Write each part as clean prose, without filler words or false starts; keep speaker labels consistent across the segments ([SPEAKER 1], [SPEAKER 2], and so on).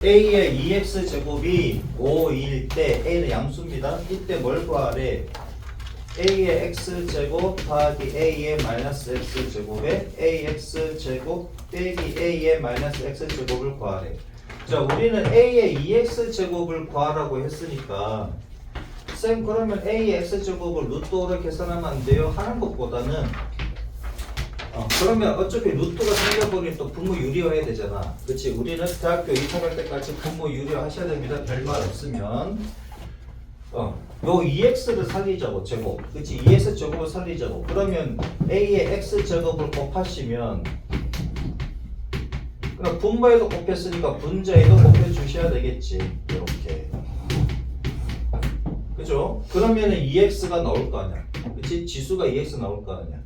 [SPEAKER 1] A의 2x제곱이 5일 때 A는 양수입니다. 이때 뭘 구하래? A의 x제곱 더하기 A의 마이너스 x제곱에 AX제곱 빼기 A의 마이너스 x제곱을 구하래. 자, 우리는 A의 2x제곱을 구하라고 했으니까 쌤 그러면 A의 x제곱을 루트오로 계산하면 안 돼요? 하는 것보다는 그러면 어차피 루트가 생겨버리면 또 분모 유리화해야 되잖아. 그치? 우리는 대학교 입학할 때까지 분모 유리화 하셔야 됩니다. 별말 없으면. 요 2x를 살리자고, 제곱. 그치? 2x 제곱을 살리자고. 그러면 A의 x 제곱을 곱하시면, 그럼 분모에도 곱했으니까 분자에도 곱해주셔야 되겠지. 이렇게. 그죠? 그러면은 2x가 나올 거 아니야. 그치? 지수가 2x 나올 거 아니야.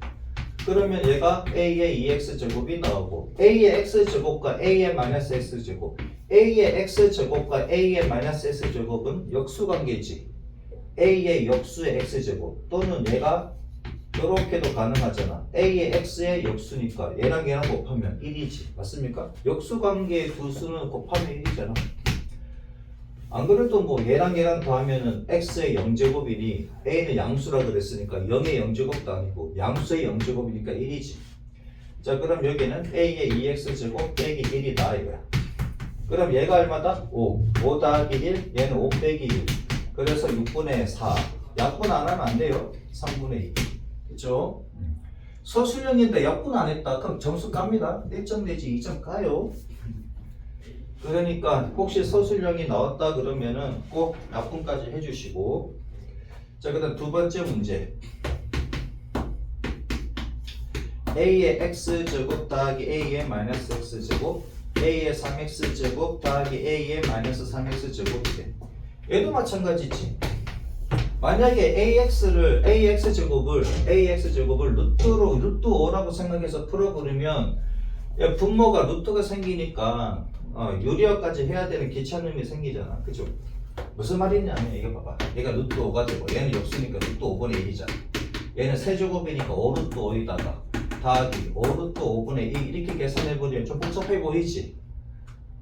[SPEAKER 1] 그러면 얘가 A의 2x제곱이 나오고 A의 x제곱과 A의 마이너스 x제곱 A의 x제곱과 A의 마이너스 x제곱은 역수관계지. A의 역수의 x제곱 또는 얘가 이렇게도 가능하잖아. A의 x의 역수니까 얘랑 얘랑 곱하면 1이지. 맞습니까? 역수관계의 두 수는 곱하면 1이잖아. 안 그래도 뭐 얘랑 얘랑 더하면은 x의 0제곱이니 a는 양수라 그랬으니까 0의 0제곱도 아니고 양수의 0제곱이니까 1이지. 자, 그럼 여기는 a의 2x제곱 빼기 1이다 이거야. 그럼 얘가 얼마다? 5 더하기 1 얘는 5 빼기 1 그래서 6분의 4 약분 안 하면 안 돼요. 3분의 2 그쵸? 서술형인데 약분 안 했다 그럼 점수 깝니다. 1점 내지 2점 까요. 그러니까 혹시 서술형이 나왔다 그러면은 꼭 약분까지 해주시고. 자, 그다음 두 번째 문제. A의 x제곱 더하기 A의 마이너스 x제곱 A의 3x제곱 더하기 A의 마이너스 3x제곱이래. 얘도 마찬가지지. 만약에 AX제곱을 루트로 루트 5라고 생각해서 풀어버리면 분모가 루트가 생기니까 유리화까지 해야 되는 귀찮음이 생기잖아. 그죠? 무슨 말이냐면 이거 봐봐. 얘가 루트 5가 되고 얘는 역수니까 루트 5분의 1이잖아. 얘는 세제곱이니까 5 루트 5에다가 더하기 5 루트 5분의 2 이렇게 계산해버리면 좀 복잡해 보이지?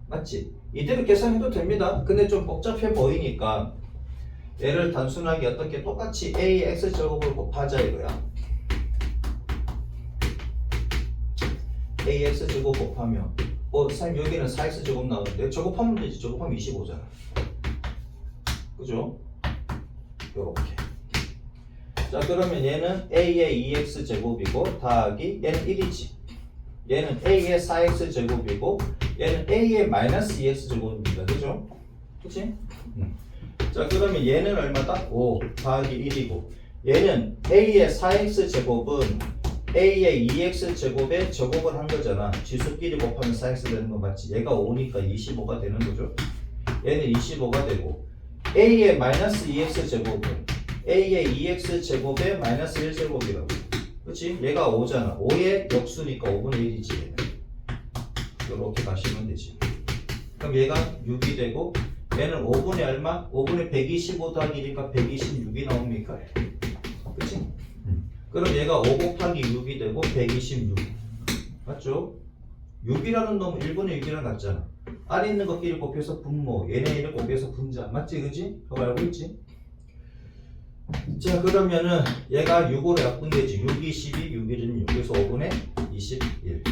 [SPEAKER 1] 맞지? 이대로 계산해도 됩니다. 근데 좀 복잡해 보이니까 얘를 단순하게 어떻게 똑같이 A x제곱을 곱하자 이거야. AX제곱 곱하면 선생님 여기는 4x제곱 나오는데 제곱하면 되지. 제곱하면 25잖아. 그죠? 요렇게. 자, 그러면 얘는 A의 2x제곱이고 더하기 얘는 1이지. 얘는 A의 4x제곱이고 얘는 A의 마이너스 2x제곱입니다. 그죠? 그치? 자, 그러면 얘는 얼마다? 5 더하기 1이고 얘는 A의 4x제곱은 A의 2x제곱에 제곱을 한 거잖아. 지수끼리 곱하면 4x 되는 거 맞지? 얘가 5니까 25가 되는 거죠. 얘는 25가 되고 A의 마이너스 2x제곱은 A의 2x제곱에 마이너스 1제곱이라고. 그치? 얘가 5잖아. 5의 역수니까 5분의 1이지. 얘는. 이렇게 가시면 되지. 그럼 얘가 6이 되고 얘는 5분의 얼마? 5분의 125 더하기 1이니까 126이 나옵니까? 그치? 그럼 얘가 5 곱하기 6이 되고 126 맞죠? 6이라는 놈은 1분의 6이랑 같잖아. 안에 있는 것끼리 곱해서 분모 얘네를 곱해서 분자 맞지? 그지? 그거 알고 있지? 자, 그러면은 얘가 6으로 약분되지. 6, 2, 12, 6, 1은 6 그래서 5분의 21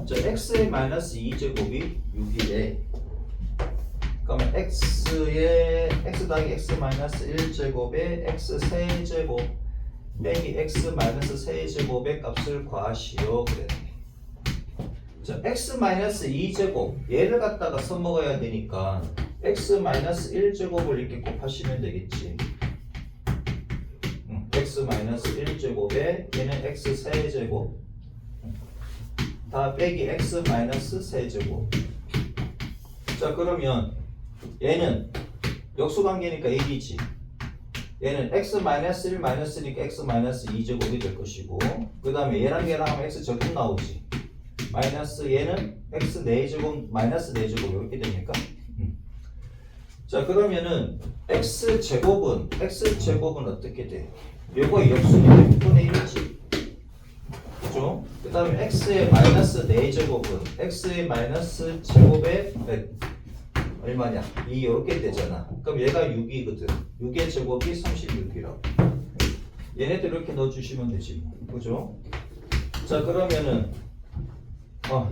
[SPEAKER 1] 자, x의 마이너스 2제곱이 6이래. 그러면 x의 x 더하기 x 마이너스 1제곱에 x 세제곱 빼기 x 마이너스 세제곱의 값을 구하시오 그래. 자, x 마이너스 2제곱 얘를 갖다가 써먹어야 되니까 x 마이너스 1제곱을 이렇게 곱하시면 되겠지. x 마이너스 1제곱에 얘는 x 세제곱 다 빼기 x 마이너스 세제곱. 자, 그러면 얘는 역수관계니까 1이지. 얘는 x-1 마이너스니까 x 2제곱이 될 것이고 그 다음에 얘랑 하면 x 제곱 나오지. 마이너스 얘는 x 4제곱 마이너스 4제곱 이렇게 되니까 자, 그러면은 x제곱은 어떻게 돼? 요거 역수니까 6분의 1이지. 그죠? 그 다음 다음에 x의 마이너스 4제곱은 x의 마이너스 제곱의 얼마냐? 2 이렇게 되잖아. 그럼 얘가 6이거든. 6의 제곱이 36이라고. 얘네들 이렇게 넣어주시면 되지 뭐. 그죠? 자 그러면은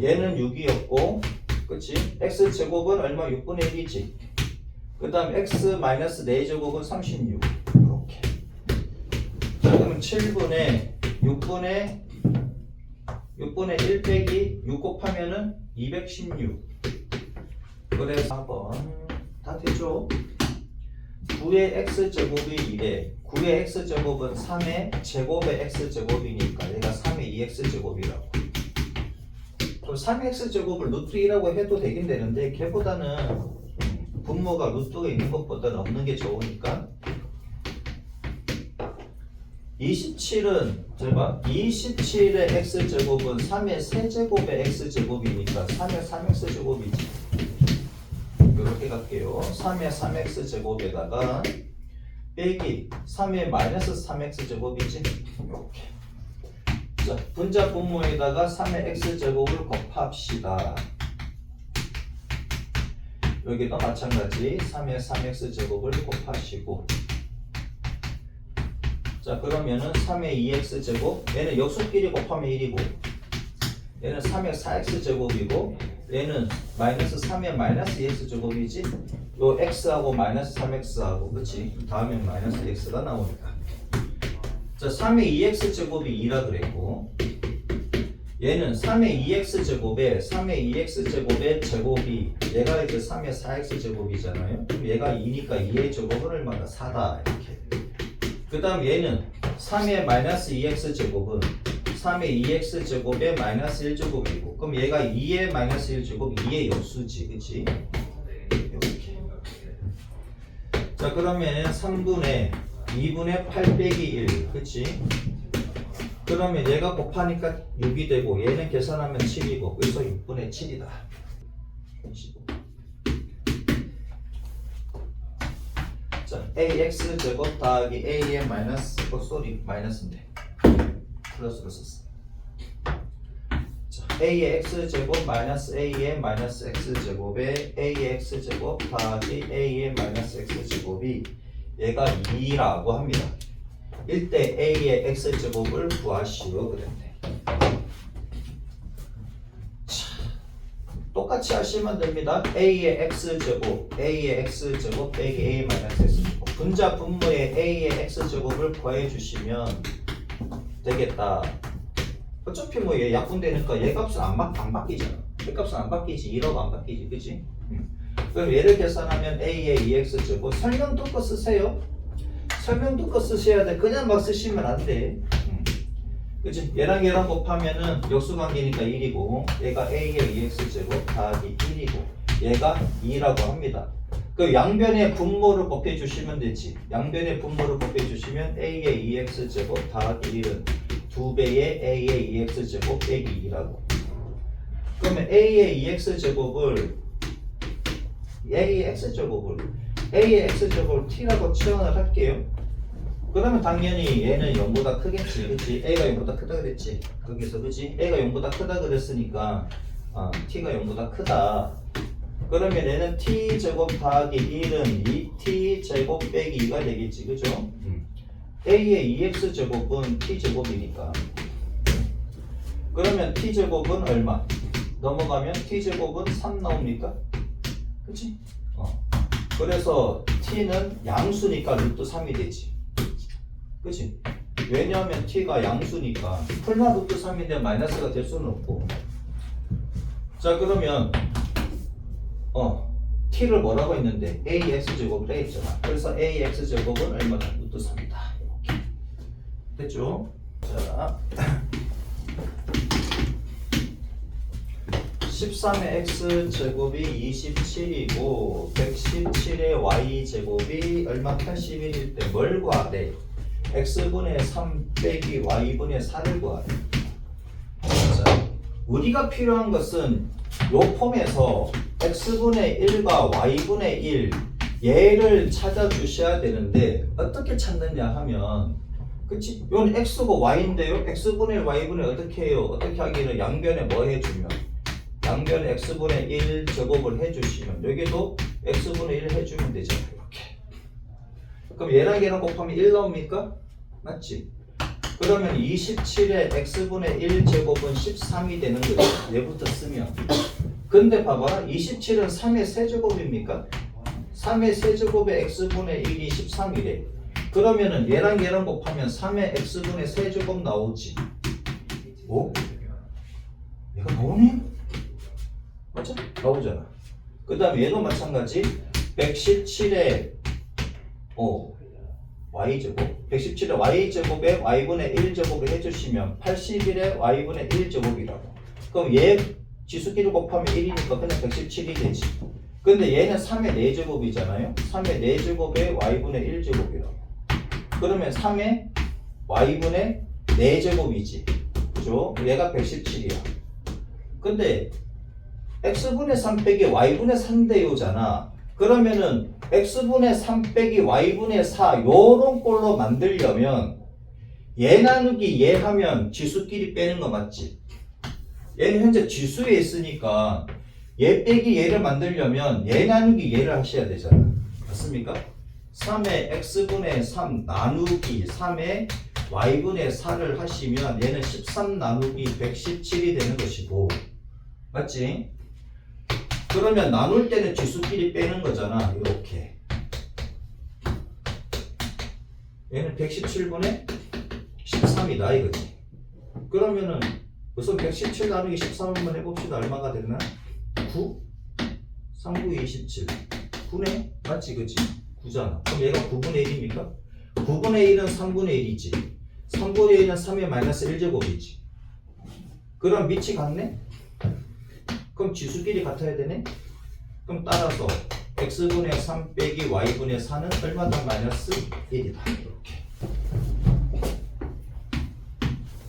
[SPEAKER 1] 얘는 6이었고 그치? x제곱은 얼마? 6분의 1이지. 그 다음 x 마이너스 4제곱은 36 이렇게. 자 그러면 7분의 6분의 1 빼기 6 곱하면은 216. 그래서 4번 다 되죠? 9의 x제곱이 2래 9의 x제곱은 3의 제곱의 x제곱이니까 얘가 3의 2x제곱이라고. 그럼 3의 x제곱을 루트 2라고 해도 되긴 되는데 걔보다는 분모가 루트가 있는 것보다는 없는 게 좋으니까 27은 제발 27의 x제곱은 3의 세제곱의 x제곱이니까 3의 3x제곱이지. 이렇게 갈게요. 3의 3x제곱에다가 빼기 3의 마이너스 3x제곱이지. 이렇게. 자, 분자 분모에다가 3의 x제곱을 곱합시다. 여기도 마찬가지 3의 3x제곱을 곱하시고. 자 그러면은 3의 2x제곱 얘는 역수끼리 곱하면 1이고 얘는 3의 4x제곱이고 얘는 마이너스 3의 마이너스 2x제곱이지. 요 x하고 마이너스 3x하고 그치? 다음에 마이너스 x가 나오니까. 자 3의 2x제곱이 2라 그랬고 얘는 3의 2x제곱에 3의 2x제곱의 제곱이 얘가 이제 3의 4x제곱이잖아요. 그럼 얘가 2니까 2의 제곱은 얼마나? 4다 이렇게. 그 다음 얘는 3의 마이너스 2x제곱은 3의 2x제곱의 마이너스 1제곱이고 그럼 얘가 2의 마이너스 1제곱 2의 역수지 그치? 이렇게. 자 그러면 3분의 2분의 8 빼기 1 그치? 그러면 얘가 곱하니까 6이 되고 얘는 계산하면 7이고 그래서 6분의 7이다. 자, ax 제곱 더하기 a의 마이너스 마이너스인데 플러스로 썼어. 자, a의 x 제곱 마이너스 a의 마이너스 x 제곱에 a의 x 제곱 더하기 a의 마이너스 x 제곱이 얘가 2라고 합니다. 이때 a의 x 제곱을 구하시오 그랬네. 똑같이 하시면 됩니다. a의 x제곱 빼기 a 마이너스 x제곱 분자 분모의 a의 x제곱을 구해주시면 되겠다. 어차피 뭐 얘 약분되니까 얘 값은 안 바뀌잖아. 얘 값은 안 바뀌지. 1하고 안 바뀌지. 그치? 그럼 얘를 계산하면 a의 2x제곱 설명 듣고 쓰세요. 설명 듣고 쓰셔야 돼. 그냥 막 쓰시면 안 돼. 그치? 얘랑 얘랑 곱하면은 역수관계니까 1이고 얘가 a의 2x제곱 더하기 1이고 얘가 2라고 합니다. 그 양변의 분모를 곱해주시면 되지. 양변의 분모를 곱해주시면 a의 2x제곱 더하기 1은 2배의 a의 2x제곱 빼기 2라고. 그러면 a의 2x제곱을 a의 x제곱을 t라고 치환을 할게요. 그러면 당연히 얘는 0보다 크겠지. 그치? a가 0보다 크다 그랬지. 거기서 그치? a가 0보다 크다 그랬으니까 t가 0보다 크다. 그러면 얘는 t제곱 더하기 1은 2t제곱 빼기 2가 되겠지. 그죠? a의 2x제곱은 t제곱이니까. 그러면 t제곱은 얼마? 넘어가면 t제곱은 3 나옵니까? 그치? 그래서 t는 양수니까 루트 3이 되지. 그치? 왜냐하면 t가 양수니까 풀마 루트 3인데 마이너스가 될 수는 없고. 자 그러면 t를 뭐라고 했는데 ax제곱을 했잖아. 그래서 ax제곱은 얼마다? 루트 3이다. 이렇게 됐죠? 자 13의 x제곱이 27이고 117의 y제곱이 얼마? 81일 때 뭘 구하래? x분의 3 빼기 y분의 4를 구하래. 자, 우리가 필요한 것은 요 폼에서 x분의 1과 y분의 1 얘를 찾아주셔야 되는데 어떻게 찾느냐 하면 그치? 이건 x고 y인데요. x분의 y분의 어떻게 해요? 어떻게 하기는 양변에 뭐 해주면 양변에 x분의 1 제곱을 해주시면 여기도 x분의 1 해주면 되잖아요. 이렇게. 그럼 얘랑 얘랑 곱하면 1 나옵니까? 맞지? 그러면 27에 x분의 1 제곱은 13이 되는 거죠. 얘부터 쓰면. 근데 봐봐라. 27은 3의 세제곱입니까? 3의 세제곱에 x분의 1이 13이래. 그러면은 얘랑 얘랑 곱하면 3의 x분의 세제곱 나오지. 뭐? 얘가 나오네? 맞아? 나오잖아. 그 다음에 얘도 마찬가지. 117에 y제곱 117의 y제곱에 y분의 1제곱을 해주시면 81의 y분의 1제곱이라고. 그럼 얘 지수끼리 곱하면 1이니까 그냥 117이 되지. 근데 얘는 3의 4제곱이잖아요. 3의 4제곱에 y분의 1제곱이라고. 그러면 3의 y분의 4제곱이지. 그죠? 얘가 117이야. 근데 x분의 3 빼기 y분의 3대요잖아. 그러면은 x분의 3 빼기 y분의 4 요런 꼴로 만들려면 얘 나누기 얘 하면 지수끼리 빼는 거 맞지? 얘는 현재 지수에 있으니까 얘 빼기 얘를 만들려면 얘 나누기 얘를 하셔야 되잖아. 맞습니까? 3의 x분의 3 나누기 3의 y분의 4를 하시면 얘는 13 나누기 117이 되는 것이고 맞지? 그러면 나눌 때는 지수끼리 빼는 거잖아. 이렇게 얘는 117분의 13이다 이거지. 그러면은 우선 117 나누기 13 한번 해봅시다. 얼마가 되나? 9? 3, 9, 27 9네? 맞지 그치? 9잖아. 그럼 얘가 9분의 1입니까? 9분의 1은 3분의 1이지. 3분의 1은 3의 마이너스 1제곱이지. 그럼 밑이 같네? 그럼 지수끼리 같아야 되네? 그럼 따라서 x분의 3 빼기 y분의 4는 얼마다? 마이너스 1이다. 이렇게.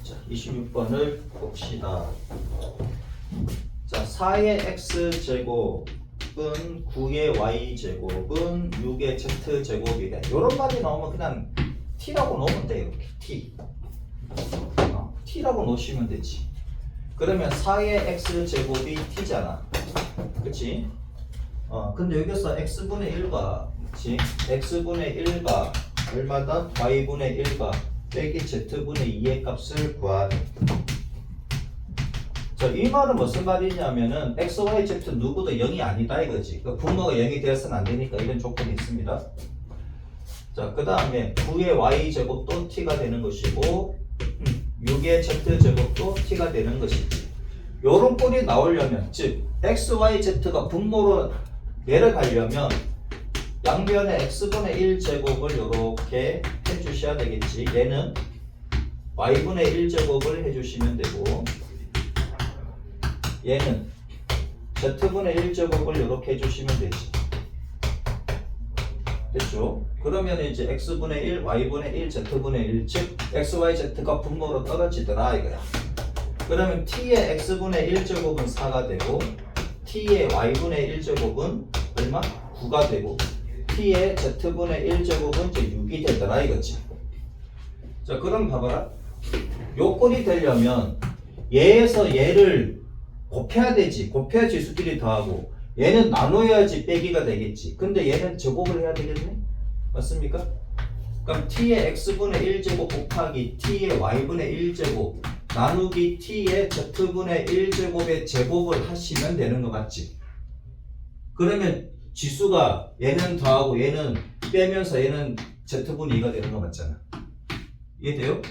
[SPEAKER 1] 자, 26번을 봅시다. 자, 4의 x제곱은 9의 y제곱은 6의 z제곱이래. 요런 말이 나오면 그냥 t라고 놓으면 돼요. 이렇게 t. t라고 놓으시면 되지. 그러면 4의 x제곱이 t잖아. 그치? 근데 여기서 x분의 1과 그치? x분의 1과 얼마다? y분의 1과 빼기 z분의 2의 값을 구하래. 자, 이 말은 무슨 말이냐면은 x, y, z 누구도 0이 아니다 이거지. 그 분모가 0이 되어서는 안 되니까 이런 조건이 있습니다. 자, 그 다음에 9의 y제곱도 t가 되는 것이고 6의 z제곱도 t가 되는 것이지. 요런 꼴이 나오려면 즉 x, y, z가 분모로 내려가려면 양변에 x분의 1제곱을 이렇게 해주셔야 되겠지. 얘는 y분의 1제곱을 해주시면 되고 얘는 z분의 1제곱을 이렇게 해주시면 되지. 됐죠? 그러면 이제 x분의 1, y분의 1, z분의 1, 즉 x, y, z가 분모로 떨어지더라 이거야. 그러면 t의 x분의 1제곱은 4가 되고 t의 y분의 1제곱은 얼마? 9가 되고 t의 z분의 1제곱은 이제 6이 되더라 이거지. 자, 그럼 봐봐라. 요 꼴이 되려면 얘에서 얘를 곱해야 되지. 곱해야 지수끼리 더하고 얘는 나눠야지 빼기가 되겠지. 근데 얘는 제곱을 해야 되겠네? 맞습니까? 그럼 t의 x분의 1제곱 곱하기 t의 y분의 1제곱 나누기 t의 z분의 1제곱의 제곱을 하시면 되는 것 같지? 그러면 지수가 얘는 더하고 얘는 빼면서 얘는 z분의 2가 되는 거 맞잖아. 이해돼요?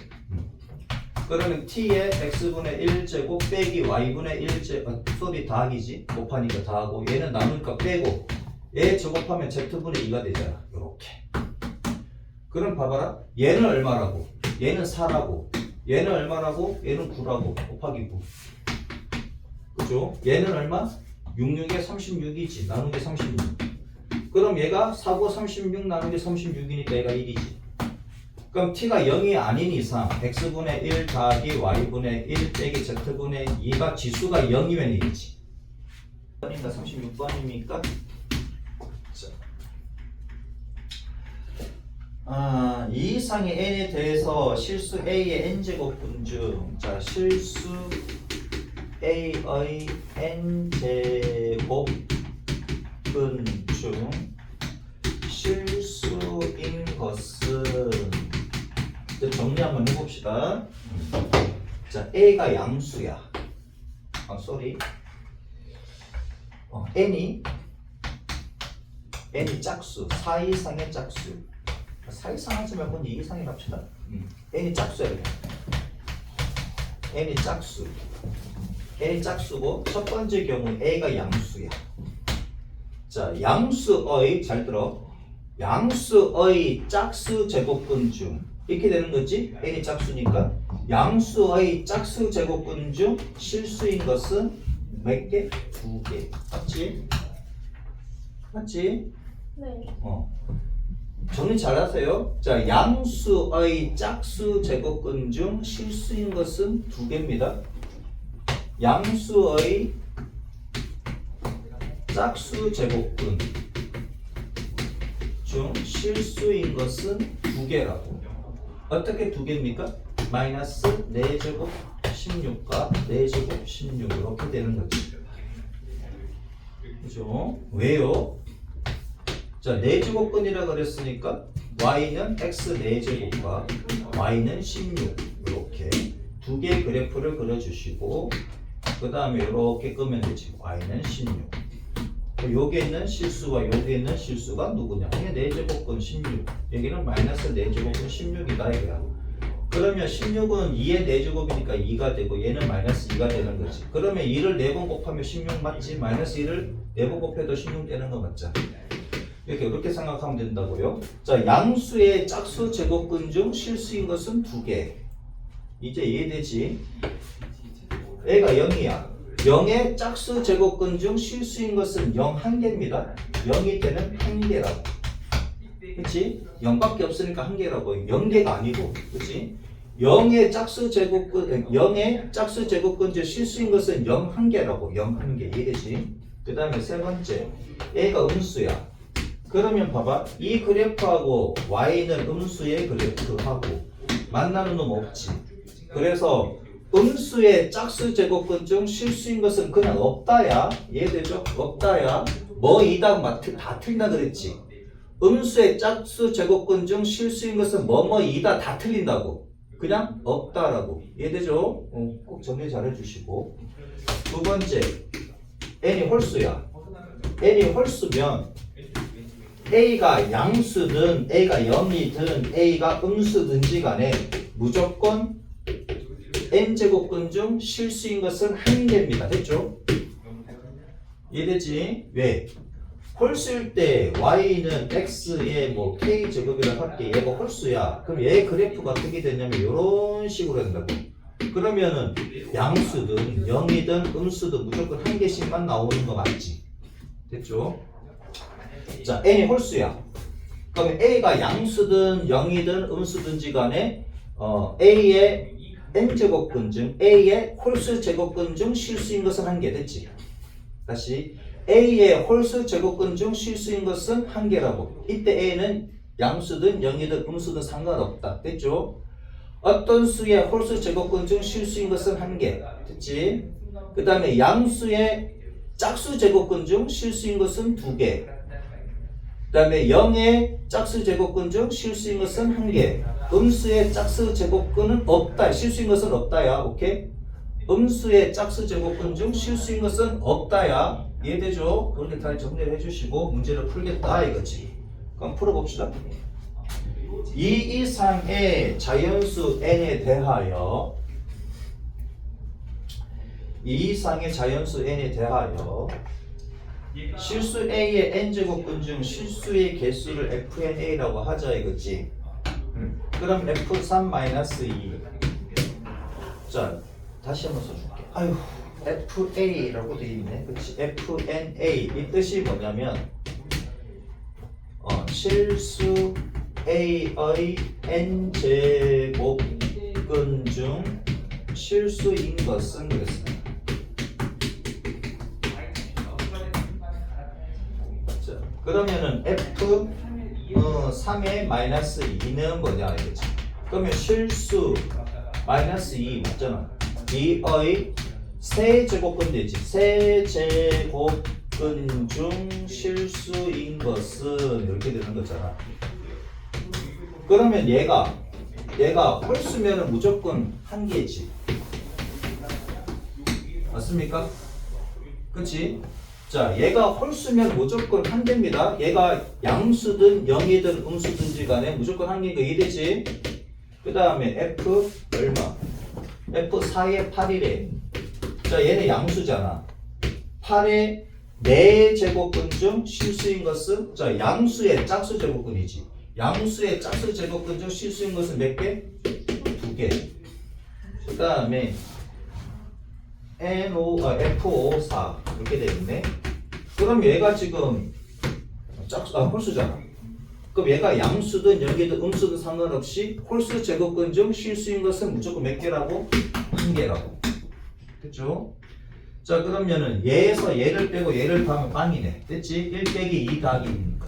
[SPEAKER 1] 그러면 t의 x분의 1제곱 빼기 y분의 1제곱 더하기지. 곱하니까 더하고 얘는 나누니까 빼고 얘 제곱하면 z분의 2가 되잖아. 요렇게. 그럼 봐봐라. 얘는 얼마라고? 얘는 4라고. 얘는 얼마라고? 얘는 9라고. 곱하기 9. 그죠? 얘는 얼마? 66에 36이지. 나누기 36. 그럼 얘가 4고 36 나누기 36이니까 얘가 1이지. 그럼 t가 0이 아닌 이상 x분의 1 더하기 y분의 1 빼기 z분의 2가 지수가 0이면 1이지. 1번인가 36번입니까? 이 이상의 n에 대해서 실수 a의 n제곱분 중, 자, 실수 a의 n제곱분 중 실수인 것은, 이제 정리 한번 해봅시다. 자, a가 양수야. n이 짝수, 4 이상의 짝수. 4 이상 하지 말고 2 이상이라 합시다. n이 짝수야. n이 짝수. n이 짝수고 첫 번째 경우 a가 양수야. 자, 양수의, 잘 들어. 양수의 짝수 제곱근 중 이렇게 되는 거지. n이 짝수니까 양수의 짝수 제곱근 중 실수인 것은 몇 개? 2개. 맞지? 맞지?
[SPEAKER 2] 네.
[SPEAKER 1] 정리 잘 하세요. 자, 양수의 짝수 제곱근 중 실수인 것은 2개입니다. 양수의 짝수 제곱근 중 실수인 것은 2개라고. 어떻게 2개입니까? 마이너스 4제곱 16과 4제곱 16 이렇게 되는 거지. 그죠? 왜요? 자, 4제곱근이라 그랬으니까 y는 x 4제곱과 y는 16 이렇게 2개의 그래프를 그려주시고 그 다음에 이렇게 끄면 되지. y는 16. 여기에 있는 실수와 여기에 있는 실수가 누구냐? 이게 4제곱근 16. 여기는 마이너스 4제곱근 16이다 이거야. 그러면 16은 2의 4제곱이니까 2가 되고 얘는 마이너스 2가 되는 거지. 그러면 2를 4번 곱하면 16 맞지? 마이너스 2를 4번 곱해도 16 되는 거 맞죠? 이렇게 생각하면 된다고요. 자, 양수의 짝수 제곱근 중 실수인 것은 2개. 이제 이해되지? A가 0이야. 0의 짝수 제곱근 중 실수인 것은 0 1개입니다. 0이 되는 1개라고. 그치? 0밖에 없으니까 1개라고. 0개가 아니고. 그치? 0의 짝수 제곱근, 0의 짝수 제곱근 중 실수인 것은 0 1개라고. 0 1개. 이해되지? 그 다음에 세 번째. A가 음수야. 그러면 봐봐. 이 그래프하고 y는 음수의 그래프하고 만나는 놈 없지. 그래서 음수의 짝수 제곱근 중 실수인 것은 그냥 없다야. 이해되죠? 없다야. 뭐 이다 다 틀린다 그랬지. 음수의 짝수 제곱근 중 실수인 것은 뭐뭐 이다 다 틀린다고. 그냥 없다라고. 이해되죠? 꼭 정리 잘 해주시고. 두 번째, n이 홀수야. n이 홀수면 a가 양수든 a가 0이든 a가 음수든지 간에 무조건 n제곱근 중 실수인 것은 1개입니다. 됐죠? 이해되지? 왜? 홀수일 때 y는 x의 뭐 k제곱이라 할게. 얘가 홀수야. 그럼 얘 그래프가 어떻게 되냐면 이런 식으로 된다고. 그러면은 양수든 0이든 음수든 무조건 1개씩만 나오는 거 맞지? 됐죠? 자, n이 홀수야. 그러면 a가 양수든 0이든 음수든지 간에 a의 n제곱근 중 a의 홀수 제곱근 중 실수인 것은 1개. 됐지? 다시 a의 홀수 제곱근 중 실수인 것은 1개라고. 이때 a는 양수든 0이든 음수든 상관없다. 됐죠? 어떤 수의 홀수 제곱근 중 실수인 것은 1개. 됐지? 그 다음에 양수의 짝수 제곱근 중 실수인 것은 2개. 그 다음에 0의 짝수 제곱근 중 실수인 것은 1개. 음수의 짝수 제곱근은 없다. 실수인 것은 없다야. 오케이? 음수의 짝수 제곱근 중 실수인 것은 없다야. 이해되죠? 그렇게 다 정리를 해주시고 문제를 풀겠다 이거지. 그럼 풀어봅시다. 이 이상의 자연수 n에 대하여 이 이상의 자연수 n에 대하여 실수 a의 n제곱근 중 실수의 개수를 fna라고 하자 이거지. 그럼 f3-2. 자, 다시 한번 써줄게. 아유, fa라고 되어 있네. 그렇지? fna 이 뜻이 뭐냐면 실수 a의 n제곱근 중 실수인 것은 그랬습니다. 자, 그러면은 f 3의 마이너스 2는 뭐냐 이거지. 그러면 실수 마이너스 2 맞잖아. 2의 세제곱근 되지. 세제곱근 중 실수인 것은 이렇게 되는 거잖아. 그러면 얘가 홀수면은 무조건 한 개지. 맞습니까? 그치? 자, 얘가 홀수면 무조건 한 개입니다. 얘가 양수든 0이든 음수든지 간에 무조건 한 개가 이되지. 그 다음에 F 얼마? F 4의 8이래. 자, 얘는 양수잖아. 8의 4제곱근 중 실수인 것은, 자, 양수의 짝수 제곱근이지. 양수의 짝수 제곱근 중 실수인 것은 몇 개? 2개. 그 다음에 F54 이렇게 되겠네. 그럼 얘가 지금 홀수잖아. 그럼 얘가 양수든 여기든 음수든 상관없이 홀수 제곱근 중 실수인 것은 무조건 몇 개라고? 한 개라고. 됐죠? 자, 그러면은 얘에서 얘를 빼고 얘를 더하면 빵이네. 됐지? 1 빼기 2 더하기 2니까.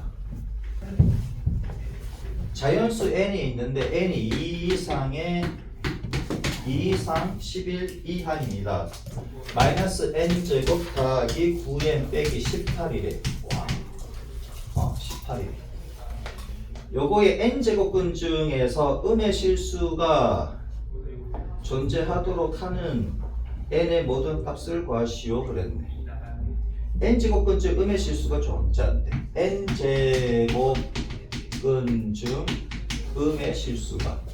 [SPEAKER 1] 자연수 n이 있는데 n이 2 이상 11 이하입니다. 마이너스 n제곱 더하기 9n 빼기 18이래. 와, 18이래. 요거의 n제곱근 중에서 음의 실수가 존재하도록 하는 n의 모든 값을 구하시오 그랬네. n제곱근 중 음의 실수가 존재한대. n제곱근 중 음의 실수가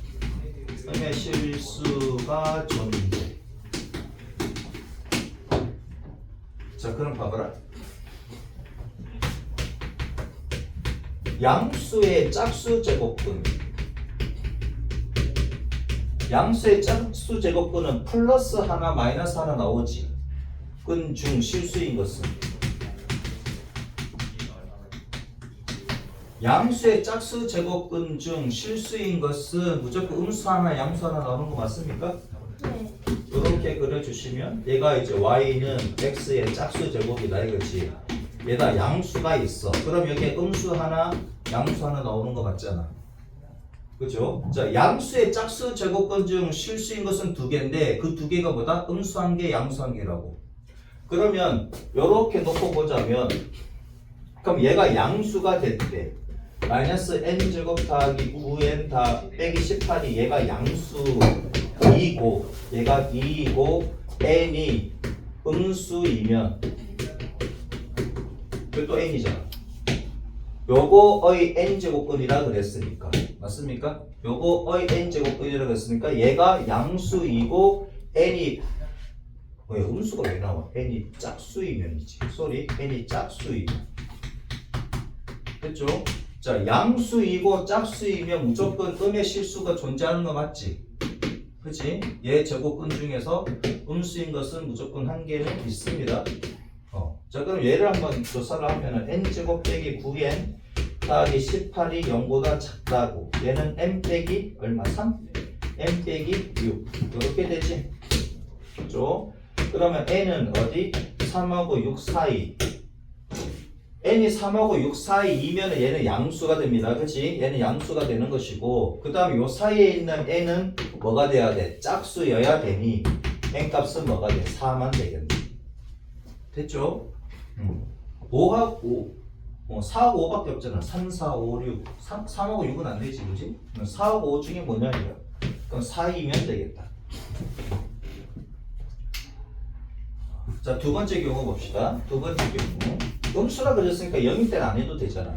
[SPEAKER 1] 존재. 자, 그럼 봐봐라. 양수의 짝수 제곱근. 양수의 짝수 제곱근은 플러스 하나 마이너스 하나 나오지. 근 중 실수인 것은 양수의 짝수 제곱근 중 실수인 것은 무조건 음수 하나 양수 하나 나오는 거 맞습니까?
[SPEAKER 2] 네.
[SPEAKER 1] 이렇게 그려주시면 얘가 이제 y는 x의 짝수 제곱이다 이거지. 얘가 양수가 있어. 그럼 여기에 음수 하나 양수 하나 나오는 거 맞잖아. 그죠? 자, 양수의 짝수 제곱근 중 실수인 것은 2개인데 그 2개가 뭐다? 음수 1개 양수 1개라고. 그러면 이렇게 놓고 보자면 그럼 얘가 양수가 됐대. 마이너스 n제곱 더하기 9n 다 빼기 18이 얘가 양수이고 얘가 2이고 n이 음수이면 또 n이잖아. 요거의 n제곱근이라 그랬으니까 맞습니까? 요거의 n제곱근이라 그랬으니까 얘가 양수이고 n이 왜 음수가 왜 나와? n이 짝수이면이지. n이 짝수이면 됐죠? 자, 양수이고 짝수이면 무조건 음의 실수가 존재하는 거 맞지? 그치? 얘 제곱근 중에서 음수인 것은 무조건 한 개는 있습니다. 자, 그럼 얘를 한번 조사를 하면은 n제곱 빼기 9n 더하기 18이 0보다 작다고. 얘는 n 빼기 얼마? 3? n 빼기 6 이렇게 되지? 그죠? 그러면 n은 어디? 3하고 6 사이. n이 3하고 6 사이이면 얘는 양수가 됩니다. 그치? 얘는 양수가 되는 것이고 그 다음에 요 사이에 있는 n은 뭐가 돼야 돼? 짝수여야 되니 n 값은 뭐가 돼? 4만 되겠네. 됐죠? 5하고 4하고 5밖에 없잖아. 3, 4, 5, 6 3하고 6은 안 되지. 그치? 4하고 5 중에 뭐냐 이거. 그럼 4이면 되겠다. 자, 두 번째 경우 봅시다. 두 번째 경우 음수라 그랬으니까 0일 때는 안 해도 되잖아.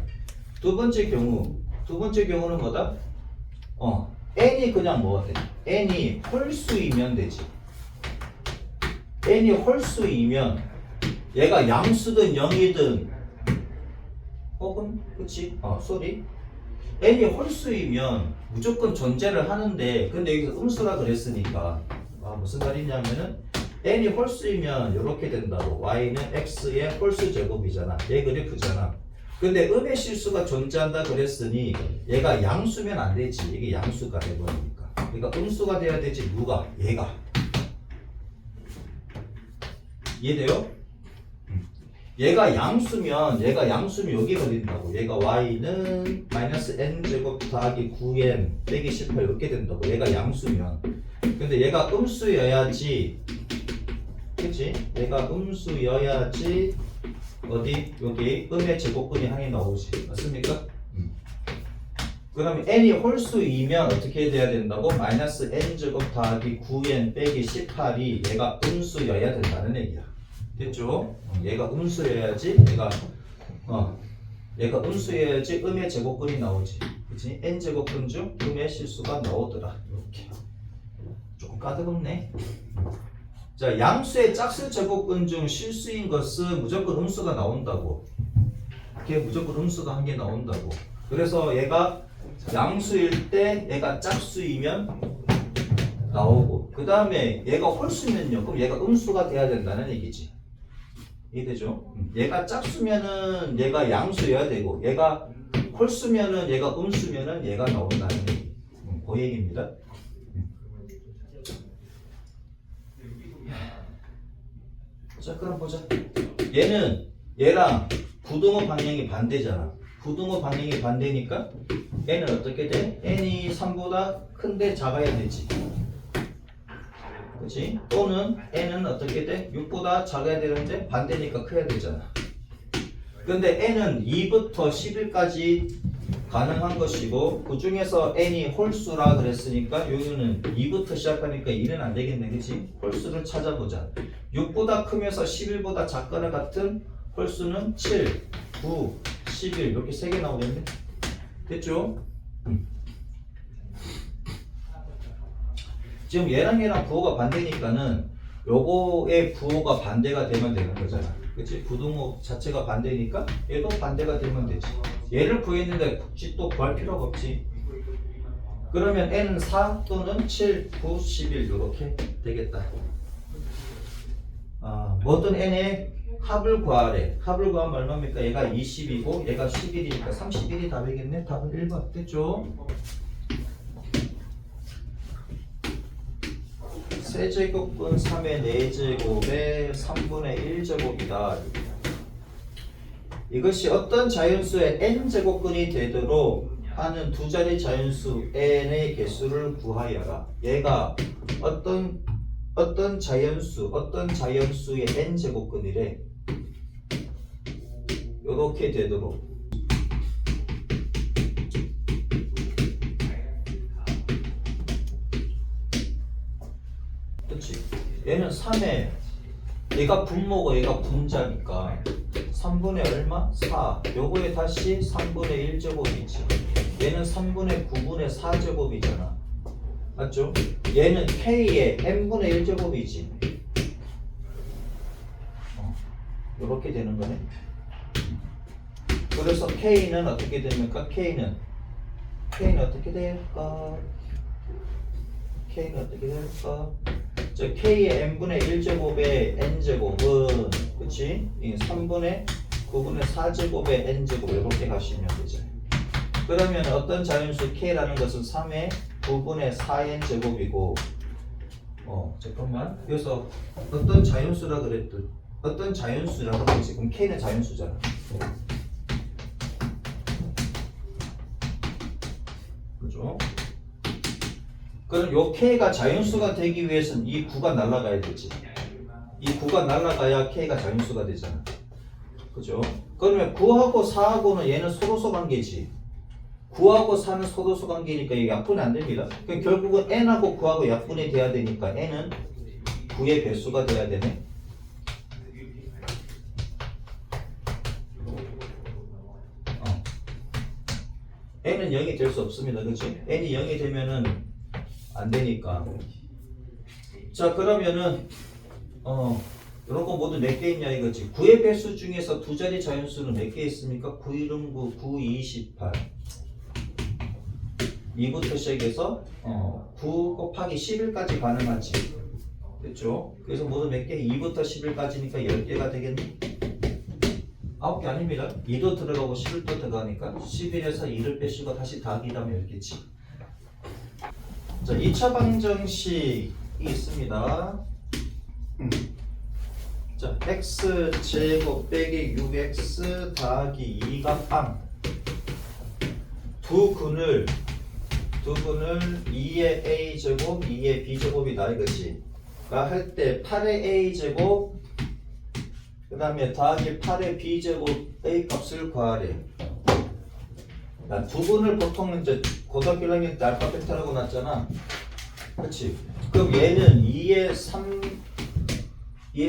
[SPEAKER 1] 두 번째 경우는 뭐다? n이 그냥 뭐가 돼? n이 홀수이면 되지. n이 홀수이면 얘가 양수든 0이든 혹은 그치? n이 홀수이면 무조건 존재를 하는데 근데 여기서 음수라 그랬으니까 무슨 말이냐면은 n이 홀수이면 이렇게 된다고. y는 x의 홀수 제곱이잖아. 얘 그래프잖아. 근데 음의 실수가 존재한다 그랬으니 얘가 양수면 안 되지. 이게 양수가 돼버리니까. 그러니까 음수가 돼야 되지. 누가? 얘가. 이해돼요? 얘가 양수면 여기 걸린다고. 얘가 y는 마이너스 n제곱 더하기 9n 빼기 18 이렇게 된다고. 얘가 양수면. 근데 얘가 음수여야지, 그치? 얘가 음수여야지 어디? 여기 음의 제곱근이 항이 나오지. 맞습니까? 그러면 n이 홀수이면 어떻게 돼야 된다고? 마이너스 n제곱 더하기 9n 빼기 18이 얘가 음수여야 된다는 얘기야. 됐죠? 얘가 음수여야지 얘가 음수여야지 음의 제곱근이 나오지. 그치? n제곱근 중 음의 실수가 나오더라. 이렇게 조금 까다롭네. 자, 양수의 짝수 제곱근 중 실수인 것은 무조건 음수가 나온다고. 이게 무조건 음수가 한 개 나온다고. 그래서 얘가 양수일 때 얘가 짝수이면 나오고, 그 다음에 얘가 홀수면요, 그럼 얘가 음수가 돼야 된다는 얘기지. 이해되죠? 얘가 짝수면은 얘가 양수여야 되고, 얘가 홀수면은 얘가 음수면은 얘가 나온다는 얘기. 그 얘기입니다. 자, 그럼 보자. 얘랑 부등호 방향이 반대잖아. 부등호 방향이 반대니까 n은 어떻게 돼? n이 3보다 큰데 작아야 되지. 그치? 또는 n은 어떻게 돼? 6보다 작아야 되는데 반대니까 커야 되잖아. 근데 n은 2부터 11까지 가능한 것이고, 그 중에서 n이 홀수라 그랬으니까 여기는 2부터 시작하니까 1은 안 되겠네. 그치? 홀수를 찾아보자. 6보다 크면서 11보다 작거나 같은 홀수는 7, 9, 11 이렇게 3개 나오겠네. 됐죠? 지금 얘랑 부호가 반대니까는 요거의 부호가 반대가 되면 되는 거잖아. 그치? 부등호 자체가 반대니까 얘도 반대가 되면 되지. 얘를 구했는데 굳이 또 구할 필요가 없지. 그러면 n은 4 또는 7, 9, 11 이렇게 되겠다. 모든 n의 합을 구하래. 합을 구하면 얼마입니까? 얘가 20이고 얘가 11이니까 31이 답이겠네. 답은 1번. 됐죠? 세제곱은 3의 4제곱의 3분의 1제곱이다. 이것이 어떤 자연수의 n제곱근이 되도록 하는 두 자리 자연수 n의 개수를 구하여라. 얘가 어떤 자연수의 n제곱근이래. 요렇게 되도록. 그치? 얘는 3에 얘가 분모고 얘가 분자니까 3분의 얼마? 4. 요거에 다시 3분의 1제곱이지. 얘는 3분의 9분의 4제곱이잖아. 맞죠? 얘는 K의 n분의 1제곱이지. 요렇게 되는 거네. 그래서 K는 어떻게 됩니까? K는 어떻게 될까? K는 어떻게 될까? 저 K의 n분의 1제곱의 n제곱은, 그치? 3분의 9분의 4제곱의 n제곱 이렇게 가시면 되죠. 그러면 어떤 자연수 K라는 것은 3의 9분의 4n제곱이고, 잠깐만. 그래서 어떤 자연수라 그랬든, 어떤 자연수라고 그랬지. 그럼 K는 자연수잖아. 그죠? 그럼 요 K가 자연수가 되기 위해서는 이 9가 날아가야 되지. 이 9가 날아가야 K가 자연수가 되잖아. 그죠? 그러면 9하고 4하고는 얘는 소도수 관계지. 9하고 4는 소도수 관계니까 이게 약분이 안 됩니다. 그럼 결국은 n하고 9하고 약분이 돼야 되니까 n은 9의 배수가 돼야 되네. n은 0이 될 수 없습니다. 그치? n이 0이 되면은 안 되니까. 자, 그러면은 이런 거 모두 몇 개 있냐 이거지. 9의 배수 중에서 두 자리 자연수는 몇 개 있습니까? 9, 1은 9, 9, 2, 18. 2부터 시작해서 9 곱하기 11까지 가능하지. 됐죠? 그래서 모두 몇 개? 2부터 11까지니까 10개가 되겠네. 9개 아닙니다. 2도 들어가고 11도 들어가니까 11에서 2를 빼시고 다시 더하기라면 10개지. 자, 2차 방정식이 있습니다. 자, x제곱 빼기 6x 더하기 2가 빵. 두 근을 2의 a제곱 2의 b제곱이다 이거지. 가 할 때 8의 a제곱 그 다음에 더하기 8의 b제곱의 값을 구하래. 두 근을 보통 이제 고등학교 1학년 때 알파 베타라고 놨잖아. 그렇지? 그럼 얘는 2의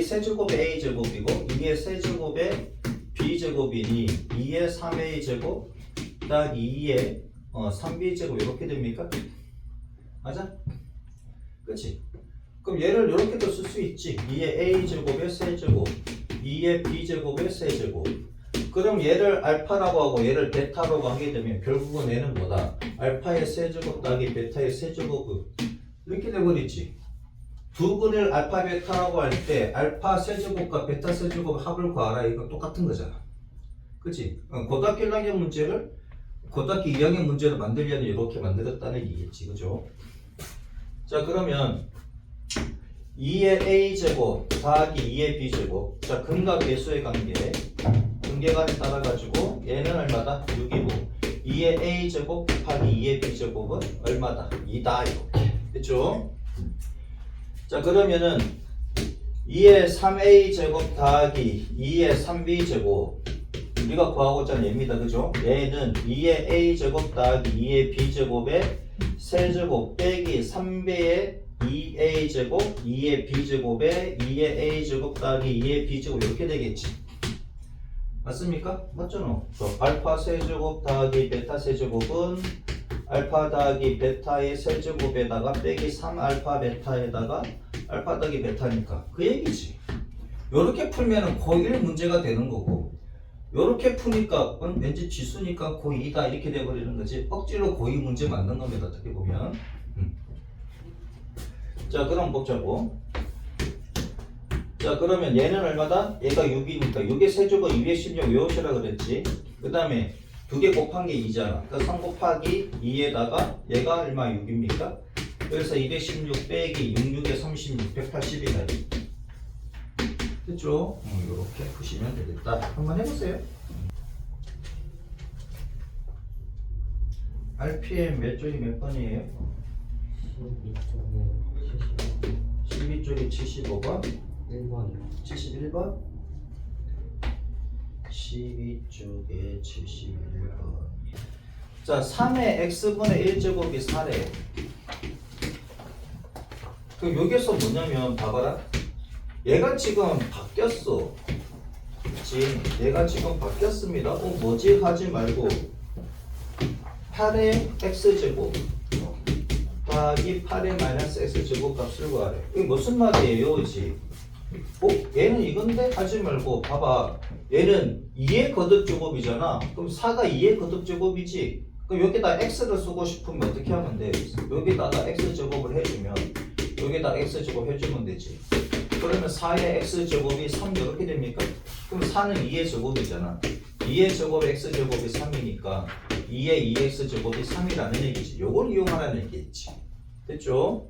[SPEAKER 1] 세제곱의 a제곱이고 2의 세제곱의 b제곱이니 2의 3a제곱 딱 2의 3b제곱 이렇게 됩니까? 맞아? 그치? 그럼 얘를 이렇게도 쓸 수 있지. 2의 a제곱의 세제곱 2의 b제곱의 세제곱. 그럼 얘를 알파라고 하고 얘를 베타라고 하게 되면 결국은 얘는 뭐다? 알파의 세제곱 더하기 베타의 세제곱 이렇게 돼버리지. 두 근을 알파 베타라고 할 때 알파 세제곱과 베타 세제곱 합을 구하라. 이거 똑같은 거잖아. 그치? 고등학교 1학년 문제를 고등학교 2학년 문제로 만들려면 이렇게 만들었다는 얘기겠지. 그죠? 자, 그러면 2의 a제곱 더하기 2의 b제곱. 자, 근과 계수의 관계관에 따라 가지고 얘는 얼마다? 6이고 2의 a제곱 곱하기 2의 b제곱은 얼마다? 2다 이렇게. 됐죠? 자, 그러면은 2의 3a제곱 더하기 2의 3b제곱 우리가 구하고자 하는 얘입니다. 그죠? 얘는 2의 a제곱 더하기 2의 b제곱의 세제곱 빼기 3배의 2a제곱 2의 b제곱에 2의 a제곱 더하기 2의 b제곱 이렇게 되겠지. 맞습니까? 맞잖아. 알파 세제곱 더하기 베타 세제곱은 알파 더하기 베타의 세제곱에다가 빼기 3알파 베타에다가 알파 더하기 베타니까 그 얘기지. 요렇게 풀면은 고1 문제가 되는 거고 요렇게 푸니까 왠지 지수니까 고2다 이렇게 돼버리는 거지. 억지로 고2 문제 만든 겁니다. 어떻게 보면. 자, 그럼 보자고. 자, 그러면 얘는 얼마다? 얘가 6이니까 6의 세제곱 216 외우시라 그랬지. 그 다음에 두 개 곱한 게 2잖아. 그러니까 3 곱하기 2에다가 얘가 얼마 6입니까? 그래서 216 빼기 66에 36 180이다. 됐죠? 이렇게 푸시면 되겠다. 한번 해보세요. RPM 몇 쪽이 몇 번이에요? 12쪽이 75번?
[SPEAKER 2] 1번이요.
[SPEAKER 1] 71번? 12쪽에 71번. 자, 3의 x분의 1제곱이 4래. 그럼 여기서 뭐냐면 봐봐라. 얘가 지금 바뀌었어. 그치? 얘가 지금 바뀌었습니다. 뭐지? 하지 말고 8의 x제곱 더하기 8의 마이너스 x제곱 값을 구하래. 이게 무슨 말이에요? 그치? 얘는 이건데? 하지 말고 봐봐. 얘는 2의 거듭제곱이잖아. 그럼 4가 2의 거듭제곱이지. 그럼 여기다 x를 쓰고 싶으면 어떻게 하면 돼? 여기다가 x제곱을 해주면 여기다 x제곱 해주면 되지. 그러면 4의 x제곱이 3 이렇게 됩니까? 그럼 4는 2의 제곱이잖아. 2의 제곱 x제곱이 3이니까 2의 2x제곱이 3이라는 얘기지. 요걸 이용하라는 얘기겠지. 됐죠?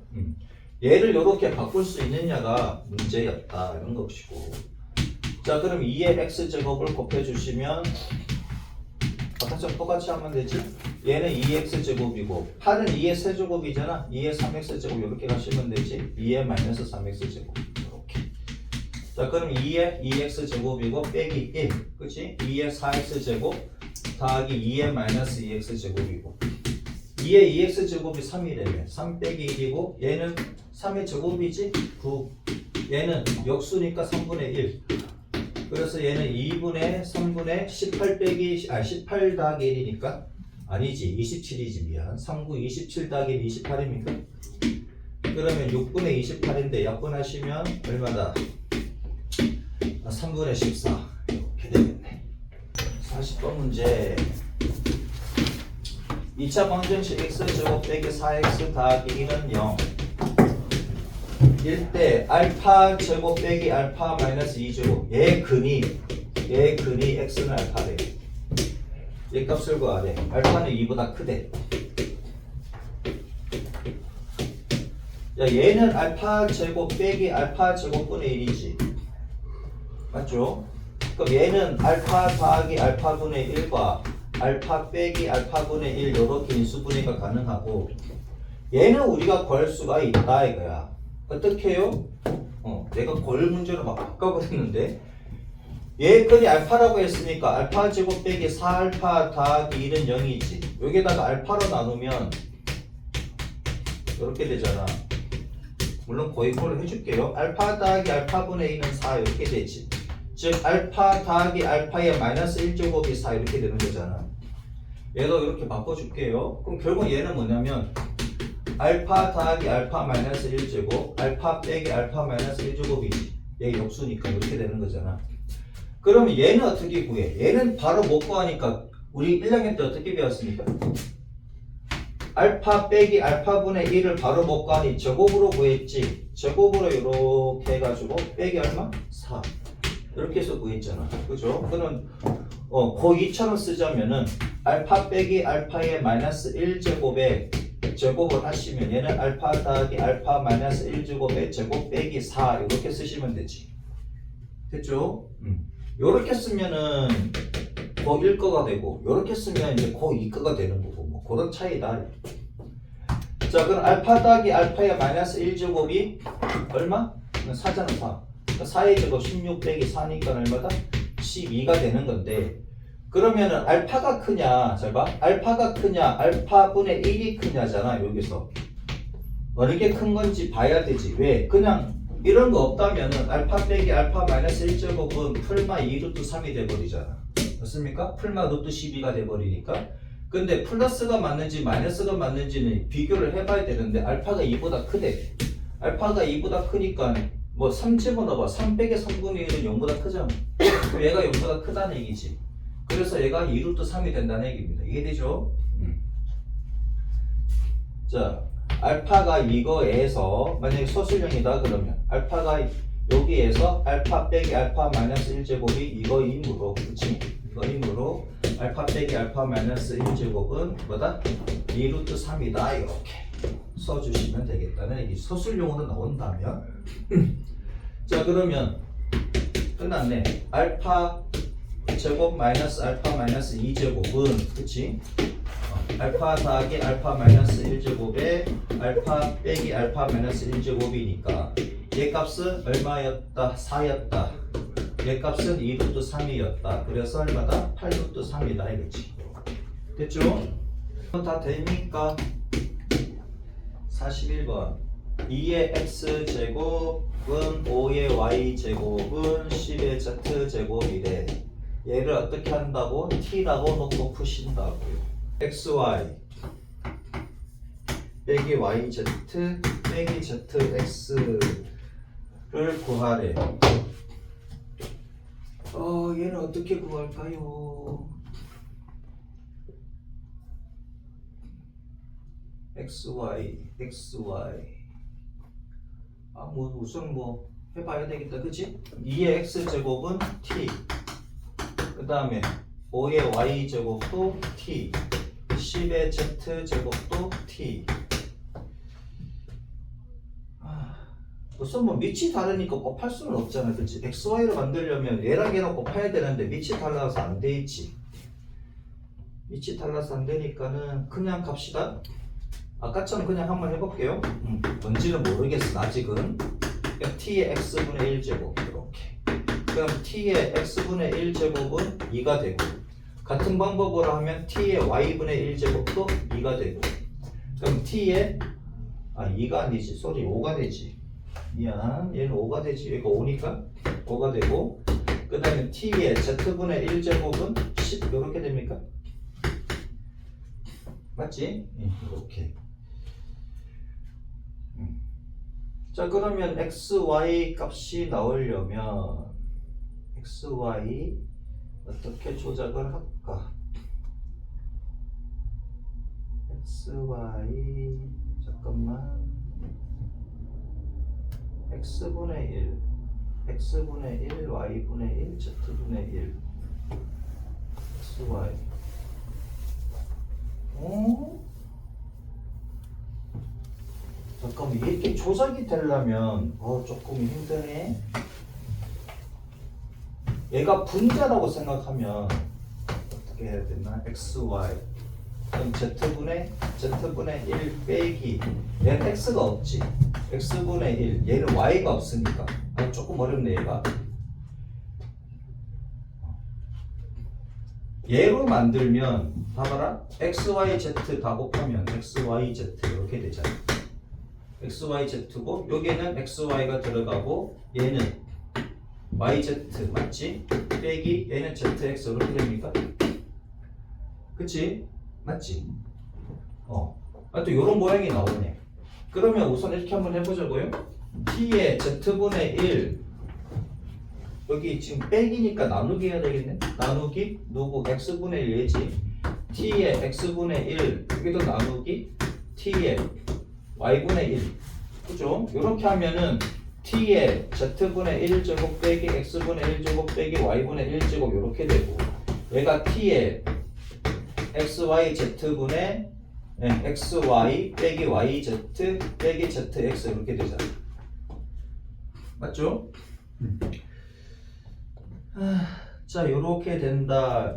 [SPEAKER 1] 얘를 이렇게 바꿀 수 있느냐가 문제였다 이런 것이고. 자, 그럼 2의 x제곱을 곱해주시면 아까처럼 똑같이 하면 되지. 얘는 2x제곱이고 8은 2의 세제곱이잖아. 2의 3x제곱 이렇게 가시면 되지. 2의 마이너스 3x제곱 이렇게. 자, 그럼 2의 2x제곱이고 빼기 1 그치? 2의 4x제곱 더하기 2의 마이너스 2x제곱이고 2의 2x제곱이 3이래요. 3 빼기 1이고 얘는 3의 제곱이지? 9. 얘는 역수니까 3분의 1. 그래서 얘는 2분의 3분의 18 빼기 18 더하기 1이니까 아니지 27이지 미안. 3, 9, 27 더하기 1 28입니까? 그러면 6분의 28인데 약분하시면 얼마다? 3분의 14 이렇게 되겠네. 40번 문제. 2차 방정식 x제곱 빼기 4x 더하기 1은 0 일 때 알파 제곱 빼기 알파 마이너스 2제곱 얘 근이 x는 알파래. 얘 값을 구하래. 알파는 2보다 크대. 야, 얘는 알파 제곱 빼기 알파 제곱분의 1이지. 맞죠? 그럼 얘는 알파 더하기 알파분의 1과 알파 빼기 알파분의 1 이렇게 인수분해가 가능하고 얘는 우리가 구할 수가 있다 이거야. 어떻게 해요? 내가 걸 문제로 막 바꿔버렸는데 얘 끈이 알파라고 했으니까 알파 제곱 빼기 4알파 더하기 1은 0이지. 여기다가 알파로 나누면 이렇게 되잖아. 물론 고의고를 해줄게요. 알파 더하기 알파분의 2는 4 이렇게 되지. 즉 알파 더하기 알파의 마이너스 1제곱이 4 이렇게 되는 거잖아. 얘도 이렇게 바꿔줄게요. 그럼 결국 얘는 뭐냐면 알파 더하기 알파 마이너스 1제곱 알파 빼기 알파 마이너스 1제곱이지. 얘 역수니까 이렇게 되는 거잖아. 그러면 얘는 어떻게 구해? 얘는 바로 못 구하니까 우리 1학년 때 어떻게 배웠습니까? 알파 빼기 알파분의 1을 바로 못 구하니 제곱으로 구했지. 제곱으로 이렇게 해가지고 빼기 얼마? 4 이렇게 해서 구했잖아. 그죠? 그러면 고2처럼 쓰자면은 알파 빼기 알파의 마이너스 1제곱에 제곱을 하시면 얘는 알파 더하기 알파 마이너스 1제곱에 제곱 빼기 4 이렇게 쓰시면 되지. 됐죠? 요렇게 쓰면은 고1거가 되고 요렇게 쓰면 이제 고2거가 되는 거고 뭐 그런 차이다. 자 그럼 알파 더하기 알파의 마이너스 1제곱이 얼마? 4잖아 4. 그러니까 4의 제곱 16 빼기 4니까 얼마다? 12가 되는 건데 그러면은 알파가 크냐 잘 봐. 알파가 크냐 알파분의 1이 크냐잖아. 여기서 어느 게 큰 건지 봐야 되지. 왜? 그냥 이런 거 없다면은 알파 빼기 알파 마이너스 1제곱은 풀마 2루트 3이 돼버리잖아. 맞습니까? 풀마 루트 12가 돼버리니까. 근데 플러스가 맞는지 마이너스가 맞는지는 비교를 해봐야 되는데 알파가 2보다 크대. 알파가 2보다 크니까 뭐 3 집어넣어봐. 3 빼기 3분의 1은 0보다 크잖아. 얘가 0보다 크다는 얘기지. 그래서 얘가 2루트 3이 된다는 얘기입니다. 이해되죠? 자 알파가 이거에서 만약에 소수령이다 그러면 알파가 여기에서 알파 빼기 알파 마이너스 1제곱이 이거이므로 그치? 이거이므로 알파 빼기 알파 마이너스 1제곱은 뭐다? 2루트 3이다 이렇게 써주시면 되겠다는 얘기. 소수령으로 나온다면 자 그러면 끝났네. 알파 제곱 마이너스 알파 마이너스 2제곱은 그치? 알파 더하기 알파 마이너스 1제곱에 알파 빼기 알파 마이너스 1제곱이니까 얘 값은 얼마였다? 4였다. 얘 값은 2루트 3이었다. 그래서 얼마다? 8루트 3이다 이거지. 됐죠? 다 됩니까? 41번 2의 x제곱은 5의 y제곱은 10의 z제곱이래. 얘를 어떻게 한다고? t라고 놓고 푸신다고요. xy 빼기 yz 빼기 zx를 구하래. 얘는 어떻게 구할까요? xy 뭐 우선 뭐 해봐야 되겠다 그치? 2의 x제곱은 t 그 다음에 5의 y제곱도 t 10의 z제곱도 t. 우선 뭐 밑이 다르니까 곱할 수는 없잖아 그치? xy를 만들려면 얘랑 얘랑 곱해야 되는데 밑이 달라서 안 돼 있지. 밑이 달라서 안 되니까는 그냥 갑시다. 아까처럼 그냥 한번 해볼게요. 뭔지는 모르겠어 아직은. 그러니까 t의 x분의 1제곱 이렇게. 그럼 t의 x분의 1제곱은 2가 되고 같은 방법으로 하면 t의 y분의 1제곱도 2가 되고 그럼 t의 2가 아니지 쏘리 5가 되지. 미안 얘는 5가 되지. 얘가 5니까 5가 되고 그 다음에 t의 z분의 1제곱은 10 이렇게 됩니까? 맞지? 이렇게. 자 그러면 xy 값이 나오려면 xy 어떻게 조작을 할까? xy 잠깐만 x분의 1 x분의 1 y분의 1 z분의 1 xy 잠깐만 이렇게 조작이 되려면 조금 힘드네. 얘가 분자라고 생각하면 어떻게 해야 되나? xy 그럼 z분의 1 빼기 얘는 x가 없지. x분의 1 얘는 y가 없으니까 조금 어렵네 얘가. 얘로 만들면 봐봐라 xyz 다 곱하면 xyz 이렇게 되잖아. xyz고 여기에는 xy가 들어가고 얘는 yz 맞지? 빼기 얘는 zx 이렇게 됩니까? 그치? 맞지? 또 요런 모양이 나오네. 그러면 우선 이렇게 한번 해보자고요. t의 z분의 1 여기 지금 빼기니까 나누기 해야 되겠네. 나누기 누구 x분의 1 얘지. t의 x분의 1 여기도 나누기 t의 y분의 1 그죠? 이렇게 하면은 t의 z분의 1제곱 빼기 x분의 1제곱 빼기 y분의 1제곱 이렇게 되고 얘가 t의 xyz분의 xy 빼기 yz 빼기 zx 이렇게 되잖아. 맞죠? 자 이렇게 된다.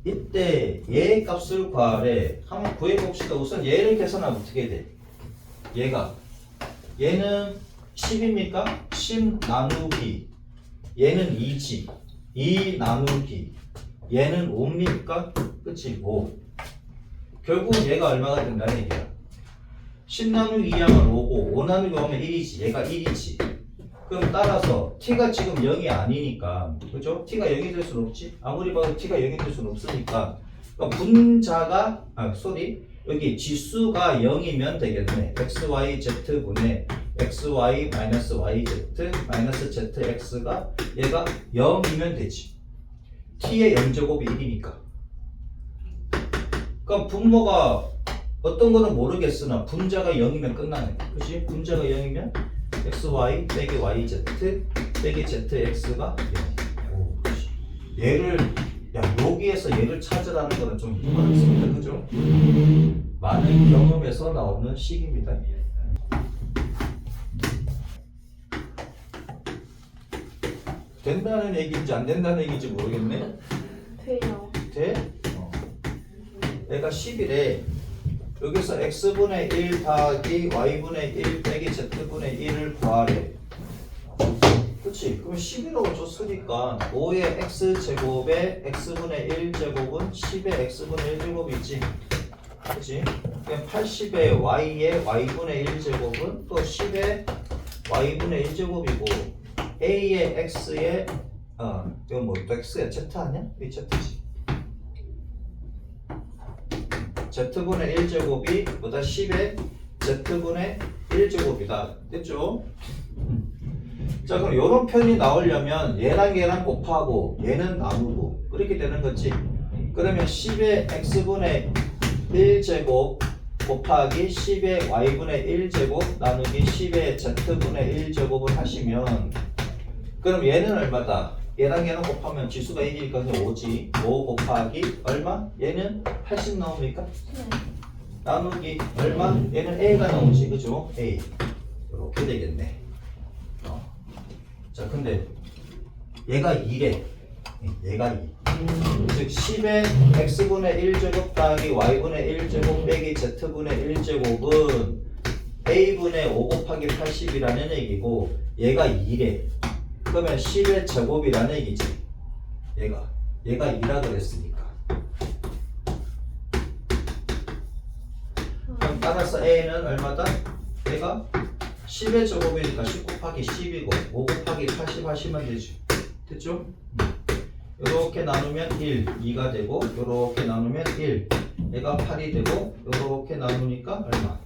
[SPEAKER 1] 이때 얘 값을 구하래. 한번 구해봅시다. 우선 얘를 계산하면 어떻게 돼? 얘는 10입니까? 10 나누기 얘는 2지 2 나누기 얘는 5입니까? 그치? 5 결국 얘가 얼마가 된다는 얘기야. 10 나누기 2하면 5고 5 나누기 5하면 1이지 얘가 1이지. 그럼 따라서 t가 지금 0이 아니니까 그죠? t가 0이 될 수는 없지. 아무리 봐도 t가 0이 될 수는 없으니까 그러니까 분자가 여기 지수가 0이면 되겠네. xyz분의 xy 마이너스 yz 마이너스 zx가 얘가 0이면 되지. t의 0제곱이 1이니까. 그럼 분모가 어떤 거는 모르겠으나 분자가 0이면 끝나네. 그치? 분자가 0이면 xy 빼기 yz 빼기 zx가 0. 얘를 여기에서 얘를 찾으라는 거는 좀 어렵습니다. 그죠? 많은 경험에서 나오는 식입니다. 된다는 얘기인지 안 된다는 얘기인지 모르겠네.
[SPEAKER 2] 돼요.
[SPEAKER 1] 돼? 얘가 10이래. 여기서 x분의 1 더하기 y분의 1 빼기 z분의 1을 구하래. 그치? 그럼 10이라고 줬으니까 5의 x제곱에 x분의 1제곱은 10의 x분의 1제곱이지. 그치? 그럼 80의 y의 y분의 1제곱은 또 10의 y분의 1제곱이고 a의 x의 이건 뭐 또 x야? z 아니야? 이 z지. z분의 1제곱이 보다 10의 z분의 1제곱이다. 됐죠? 자 그럼 이런 편이 나오려면 얘랑 곱하고 얘는 나누고 그렇게 되는 거지. 그러면 10의 x분의 1제곱 곱하기 10의 y분의 1제곱 나누기 10의 z분의 1제곱을 하시면 그럼 얘는 얼마다? 얘랑 곱하면 지수가 1이니까 5지. 5 곱하기 얼마? 얘는 80 나옵니까?
[SPEAKER 2] 네.
[SPEAKER 1] 나누기 얼마? 얘는 a가 나오지. 그죠? a 이렇게 되겠네. 자 근데 얘가 2래. 얘가 2. 즉 10의 x분의 1제곱 더하기 y분의 1제곱 빼기 z분의 1제곱은 a분의 5 곱하기 80이라는 얘기고 얘가 2래. 그러면 10의 제곱이라는 얘기지. 얘가 2라 그랬으니까. 그럼 따라서 a는 얼마다? 얘가 10의 제곱이니까 10 곱하기 10이고 5 곱하기 80 하시면 되지. 됐죠? 요렇게 나누면 1, 2가 되고 요렇게 나누면 1, 얘가 8이 되고 요렇게 나누니까 얼마?